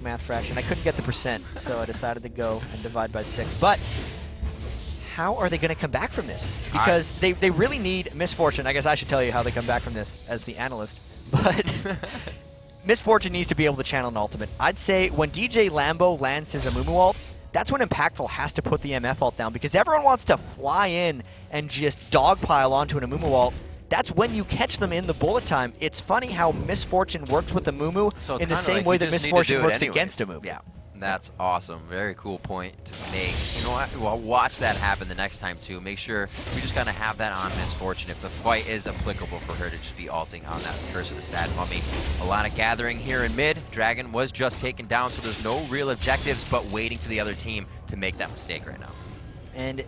math fraction. I couldn't get the percent, so I decided to go and divide by 6. But how are they going to come back from this? Because they really need Misfortune. I guess I should tell you how they come back from this as the analyst. But Misfortune needs to be able to channel an ultimate. I'd say when DJ Lambo lands his Amumu ult, that's when Impactful has to put the MF ult down, because everyone wants to fly in and just dogpile onto an Amumu ult. That's when you catch them in the bullet time. It's funny how Misfortune works with Amumu in the same way that Misfortune works against Amumu. Yeah, that's awesome. Very cool point to make. You know what? Well, watch that happen the next time, too. Make sure we just kind of have that on Misfortune if the fight is applicable for her to just be ulting on that Curse of the Sad Mummy. A lot of gathering here in mid. Dragon was just taken down, so there's no real objectives, but waiting for the other team to make that mistake right now. And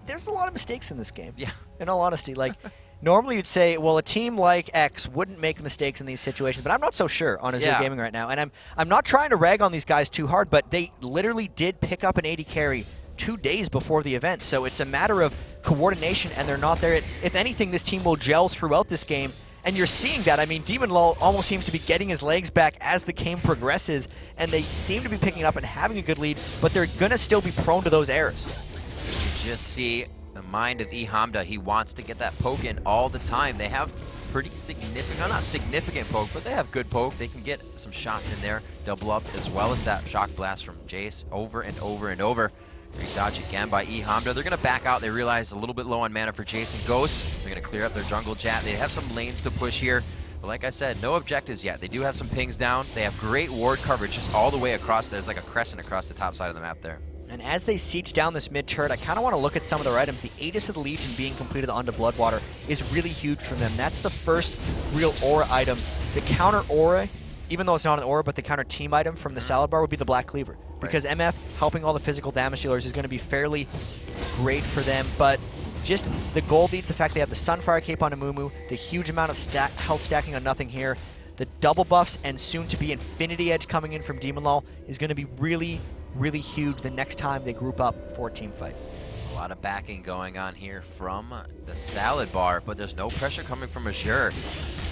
there's a lot of mistakes in this game. Yeah. In all honesty, like, normally you'd say, well, a team like X wouldn't make mistakes in these situations, but I'm not so sure on Azure Gaming right now. And I'm not trying to rag on these guys too hard, but they literally did pick up an 80 carry 2 days before the event, so it's a matter of coordination, and they're not there. If anything, this team will gel throughout this game, and you're seeing that. I mean, Demon Law almost seems to be getting his legs back as the game progresses, and they seem to be picking up and having a good lead, but they're going to still be prone to those errors. You just see the mind of Hamda. He wants to get that poke in all the time. They have pretty significant, not significant poke, but they have good poke. They can get some shots in there, double up, as well as that shock blast from Jace over and over and over. Great dodge again by Hamda. They're going to back out. They realize a little bit low on mana for Jace and Ghost. They're going to clear up their jungle chat. They have some lanes to push here. But like I said, no objectives yet. They do have some pings down. They have great ward coverage just all the way across. There's like a crescent across the top side of the map there. And as they siege down this mid turret, I kind of want to look at some of their items. The Aegis of the Legion being completed onto Bloodwater is really huge for them. That's the first real aura item. The counter aura, even though it's not an aura, but the counter team item from the Salad Bar would be the Black Cleaver. Because MF helping all the physical damage dealers is going to be fairly great for them. But just the gold leads, the fact they have the Sunfire Cape on Amumu, the huge amount of health stacking on Nothing here, the double buffs, and soon to be Infinity Edge coming in from Demon Law is going to be really huge the next time they group up for a team fight. A lot of backing going on here from the Salad Bar, but there's no pressure coming from Azure.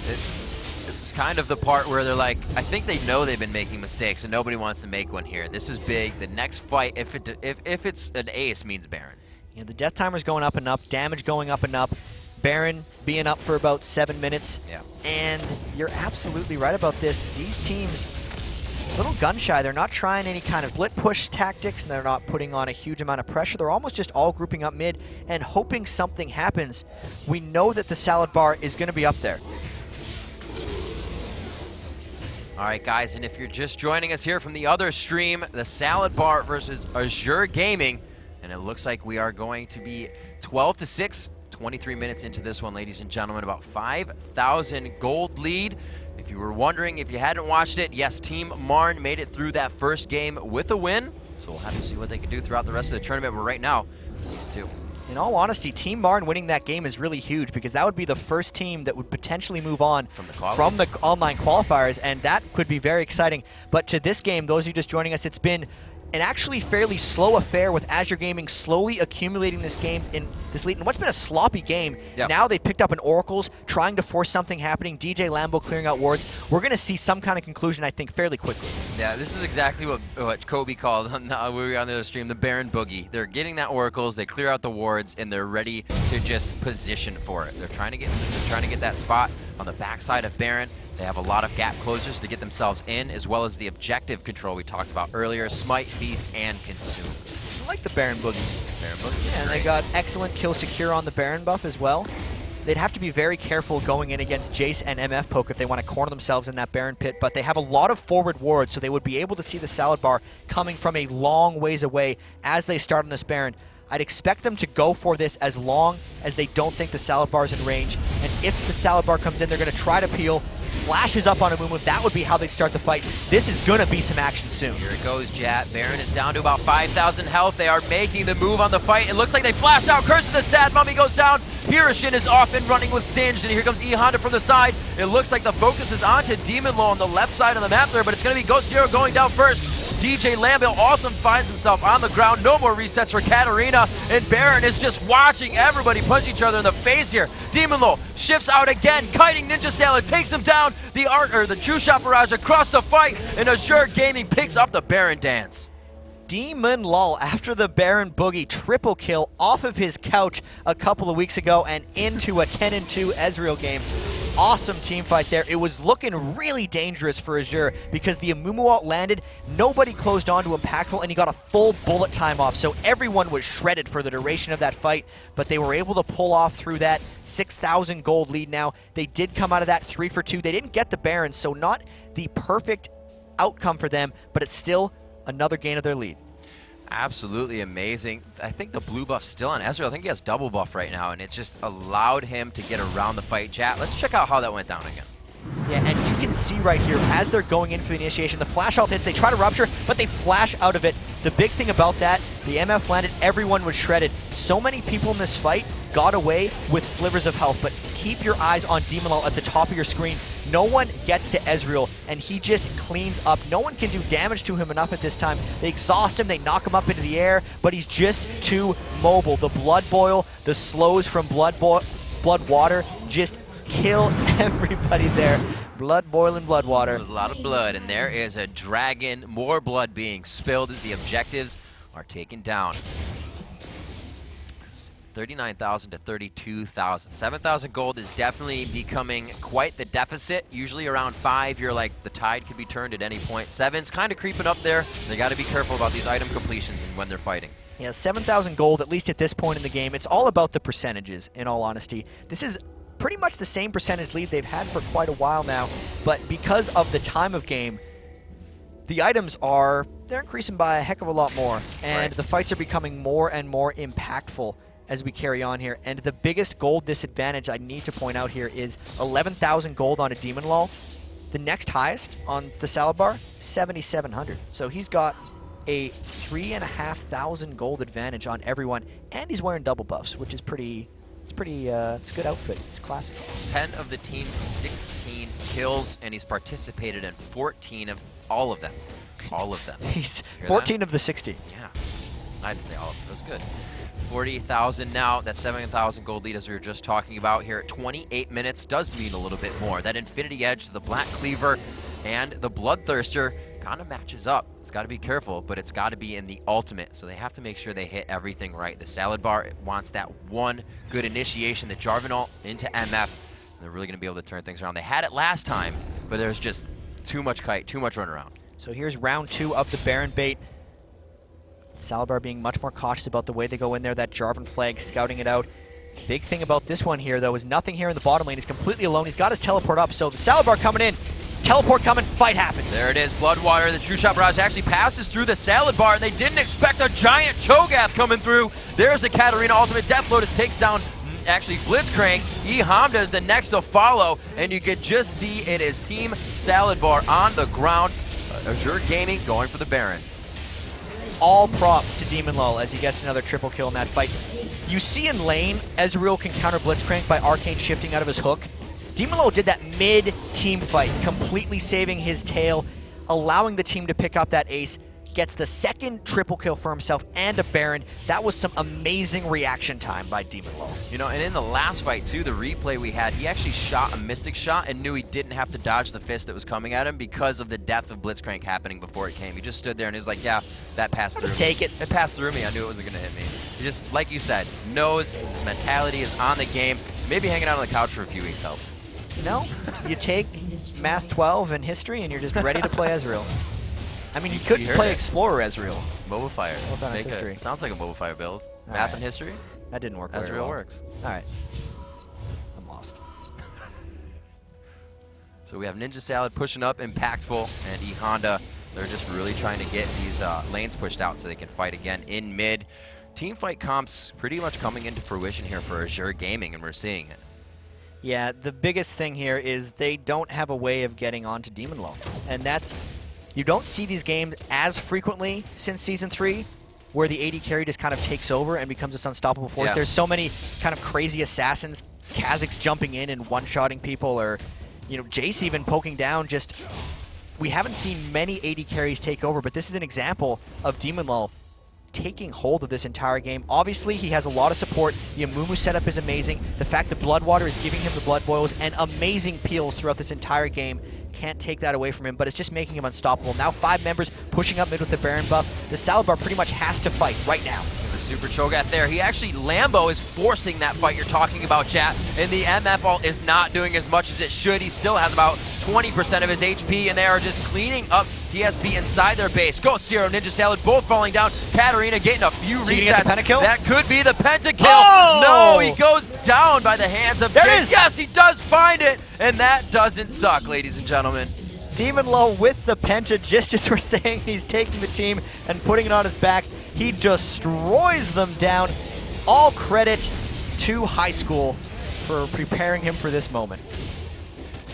This is kind of the part where they're like, I think they know they've been making mistakes and nobody wants to make one here. This is big. The next fight, if it's an ace, means Baron. Yeah, the death timer's going up and up, damage going up and up, Baron being up for about 7 minutes. Yeah. And you're absolutely right about this. These teams, a little gun shy. They're not trying any kind of split push tactics, and they're not putting on a huge amount of pressure. They're almost just all grouping up mid and hoping something happens. We know that the Salad Bar is going to be up there. All right, guys, and if you're just joining us here from the other stream, the Salad Bar versus Azure Gaming, and it looks like we are going to be 12-6, 23 minutes into this one, ladies and gentlemen, about 5,000 gold lead. If you were wondering, if you hadn't watched it, yes, Team Marn made it through that first game with a win, so we'll have to see what they can do throughout the rest of the tournament, but right now, these two. In all honesty, Team Marn winning that game is really huge, because that would be the first team that would potentially move on from the online qualifiers, and that could be very exciting. But to this game, those of you just joining us, it's been an actually fairly slow affair with Azure Gaming slowly accumulating this games in this lead. And what's been a sloppy game, now they've picked up an Oracles, trying to force something happening, DJ Lambo clearing out wards. We're going to see some kind of conclusion, I think, fairly quickly. Yeah, this is exactly what Kobe called when we were on the other stream, the Baron Boogie. They're getting that Oracles, they clear out the wards, and they're ready to just position for it. They're trying to get that spot on the backside of Baron. They have a lot of gap closers to get themselves in, as well as the objective control we talked about earlier, Smite, Beast, and Consume. I like the Baron Boogie. Baron Boogie. Yeah, and they got excellent kill secure on the Baron buff as well. They'd have to be very careful going in against Jace and MF Poke if they want to corner themselves in that Baron pit, but they have a lot of forward wards, so they would be able to see the Salad Bar coming from a long ways away as they start on this Baron. I'd expect them to go for this as long as they don't think the Salad Bar is in range. And if the Salad Bar comes in, they're going to try to peel. Flashes up on Amumu. That would be how they start the fight. This is going to be some action soon. Here it goes, Jat. Baron is down to about 5,000 health. They are making the move on the fight. It looks like they flash out. Curse of the Sad Mummy goes down. Pirashin is off and running with Singed. And here comes Honda from the side. It looks like the focus is on to Demon Law on the left side of the map there, but it's going to be Ghost Zero going down first. DJ Lambill also finds himself on the ground. No more resets for Katarina, and Baron is just watching everybody punch each other in the face here. Demon Low shifts out again, kiting Ninja Sailor, takes him down. The True Shot Barrage across the fight, and Azure Gaming picks up the Baron dance. Demon Lull, after the Baron Boogie triple kill off of his couch a couple of weeks ago and into a 10-2 Ezreal game. Awesome team fight there. It was looking really dangerous for Azure because the Amumu ult landed, nobody closed on to Impactful, and he got a full bullet time off, so everyone was shredded for the duration of that fight, but they were able to pull off through that 6,000 gold lead now. They did come out of that 3 for 2. They didn't get the Baron, so not the perfect outcome for them, but it's still another gain of their lead. Absolutely amazing. I think the blue buff's still on Ezreal. I think he has double buff right now, and it just allowed him to get around the fight. Chat, let's check out how that went down again. Yeah, and you can see right here, as they're going in for the initiation, the flash ult hits, they try to rupture, but they flash out of it. The big thing about that, the MF landed, everyone was shredded. So many people in this fight got away with slivers of health, but keep your eyes on Demon Lull at the top of your screen. No one gets to Ezreal, and he just cleans up. No one can do damage to him enough at this time. They exhaust him, they knock him up into the air, but he's just too mobile. The Blood Boil, the slows from Blood Water just kill everybody there. Blood Boil and Blood Water. A lot of blood, and there is a dragon. More blood being spilled as the objectives are taken down. 39,000 to 32,000. 7,000 gold is definitely becoming quite the deficit. Usually around 5, you're like, the tide could be turned at any point. 7's kind of creeping up there. They got to be careful about these item completions and when they're fighting. Yeah, 7,000 gold, at least at this point in the game. It's all about the percentages, in all honesty. This is pretty much the same percentage lead they've had for quite a while now, but because of the time of game, the items they're increasing by a heck of a lot more, and the fights are becoming more and more impactful as we carry on here. And the biggest gold disadvantage I need to point out here is 11,000 gold on a Demon Lull. The next highest on the Salad Bar, 7,700. So he's got a 3,500 gold advantage on everyone, and he's wearing double buffs, which is it's a good outfit. It's classic. 10 of the team's 16 kills, and he's participated in 14 of all of them. All of them. He's 14 of the 60. Yeah, I'd say all of them. That's good. 40,000 now. That 7,000 gold lead, as we were just talking about here, at 28 minutes does mean a little bit more. That Infinity Edge, the Black Cleaver, and the Bloodthirster kind of matches up. It's got to be careful, but it's got to be in the ultimate, so they have to make sure they hit everything right. The Salad Bar wants that one good initiation, the Jarvan ult into MF, and they're really going to be able to turn things around. They had it last time, but there's just too much kite, too much runaround. So here's round 2 of the Baron bait. Salad Bar being much more cautious about the way they go in there, that Jarvan flag, scouting it out. Big thing about this one here, though, is nothing here in the bottom lane. He's completely alone. He's got his teleport up, so the Salad Bar coming in. Teleport coming, fight happens. There it is, Bloodwater. The True Shot Barrage actually passes through the Salad Bar, and they didn't expect a giant Cho'Gath coming through. There's the Katarina ultimate. Death Lotus takes down, actually, Blitzcrank. E-Hamda is the next to follow, and you could just see it is Team Salad Bar on the ground. Azure Gaming going for the Baron. All props to Demon Lull as he gets another triple kill in that fight. You see in lane, Ezreal can counter Blitzcrank by Arcane shifting out of his hook. Demon Lull did that mid-team fight, completely saving his tail, allowing the team to pick up that ace, gets the second triple kill for himself and a Baron. That was some amazing reaction time by Demon Lull. You know, and in the last fight, too, the replay we had, he actually shot a Mystic shot and knew he didn't have to dodge the fist that was coming at him because of the death of Blitzcrank happening before it came. He just stood there and he was like, yeah, that passed through me. Just take it. It passed through me. I knew it wasn't going to hit me. He just, like you said, knows his mentality is on the game. Maybe hanging out on the couch for a few weeks helped. You know, you take Math 12 and History and you're just ready to play Ezreal. I mean, you could play Explorer Ezreal. Mobile Fire. Well done, History. Sounds like a Mobile Fire build. Math and History? That didn't work very Ezreal well. works. All right. I'm lost. So we have Ninja Salad pushing up, Impactful, and E-Honda. They're just really trying to get these lanes pushed out so they can fight again in mid. Teamfight comps pretty much coming into fruition here for Azure Gaming, and we're seeing it. Yeah, the biggest thing here is they don't have a way of getting onto Demon Lull. And that's... You don't see these games as frequently since Season 3, where the AD carry just kind of takes over and becomes this unstoppable force. Yeah. There's so many kind of crazy assassins, Kha'Zix jumping in and one-shotting people, or, you know, Jace even poking down just we haven't seen many AD carries take over, but this is an example of Demon Law taking hold of this entire game. Obviously, he has a lot of support. The Amumu setup is amazing. The fact that Bloodwater is giving him the blood boils and amazing peels throughout this entire game, can't take that away from him, but it's just making him unstoppable. Now 5 members pushing up mid with the Baron buff. The Salad Bar pretty much has to fight right now. The Super Cho'Gath there. He actually, Lambo is forcing that fight you're talking about, chat. And the MF ult is not doing as much as it should. He still has about 20% of his HP, and they are just cleaning up TSB inside their base. Go Zero, Ninja Salad, both falling down. Katarina getting a few So you get the resets. pentakill? That could be the pentakill. Oh! No, he goes down by the hands of There it Jake. is. Yes, he does find it, and that doesn't suck, ladies and gentlemen. Demon Law with the Penta, just as we're saying, he's taking the team and putting it on his back. He destroys them down. All credit to High School for preparing him for this moment.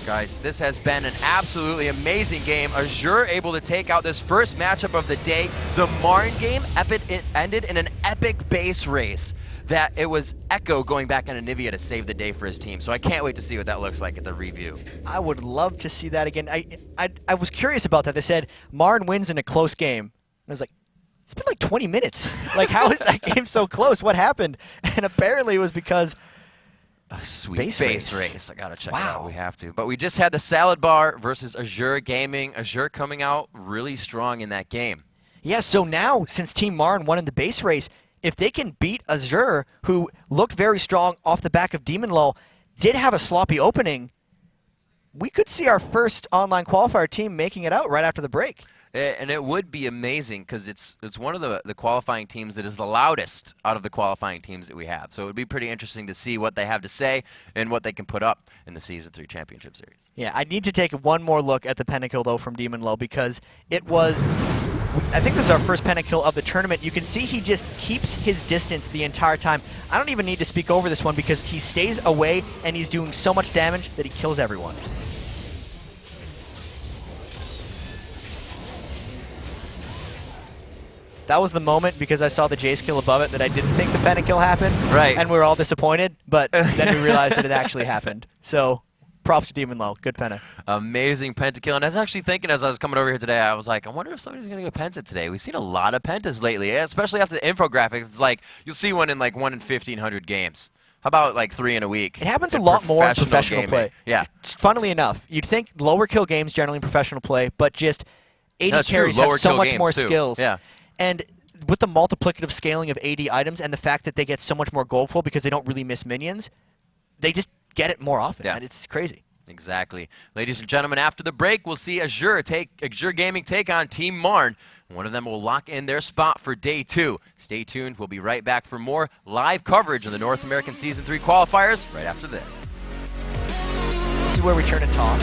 Guys, this has been an absolutely amazing game. Azure able to take out this first matchup of the day. The Marn game, it ended in an epic base race that it was Echo going back on Anivia to save the day for his team. So I can't wait to see what that looks like at the review. I would love to see that again. I was curious about that. They said Marn wins in a close game. I was like, it's been like 20 minutes. Like, how is that game so close? What happened? And apparently it was because A sweet Base race. I gotta check Wow. it out. We have to. But we just had the Salad Bar versus Azure Gaming. Azure coming out really strong in that game. yeah, so now, since Team Marn won in the base race, if they can beat Azure, who looked very strong off the back of Demon Law, did have a sloppy opening, we could see our first online qualifier team making it out right after the break. And it would be amazing because it's one of the qualifying teams that is the loudest out of the qualifying teams that we have. So it would be pretty interesting to see what they have to say and what they can put up in the Season 3 Championship Series. Yeah, I need to take one more look at the pentakill, though, from Demon Law, because it was... I think this is our first pentakill of the tournament. You can see he just keeps his distance the entire time. I don't even need to speak over this one because he stays away and he's doing so much damage that he kills everyone. That was the moment, because I saw the J skill above it, that I didn't think the pentakill happened. Right. And we were all disappointed, but then we realized that it actually happened. So, props to Demon Law. Good penta. Amazing pentakill. And I was actually thinking as I was coming over here today, I was like, I wonder if somebody's going to get a penta today. We've seen a lot of pentas lately, especially after the infographics. It's like, you'll see one in like 1 in 1,500 games. How about like 3 in a week? It happens a lot more in professional gaming. play. Yeah. Funnily enough, you'd think lower kill games generally in professional play, but just 80 That's true. carries have Lower so kill much games more too. skills. Yeah. And with the multiplicative scaling of 80 items and the fact that they get so much more gold flow because they don't really miss minions, they just get it more often. Yeah. And it's crazy. Exactly. Ladies and gentlemen, after the break, we'll see Azure Gaming take on Team Marn. One of them will lock in their spot for Day 2. Stay tuned. We'll be right back for more live coverage of the North American Season 3 qualifiers right after this. This is where we turn and talk.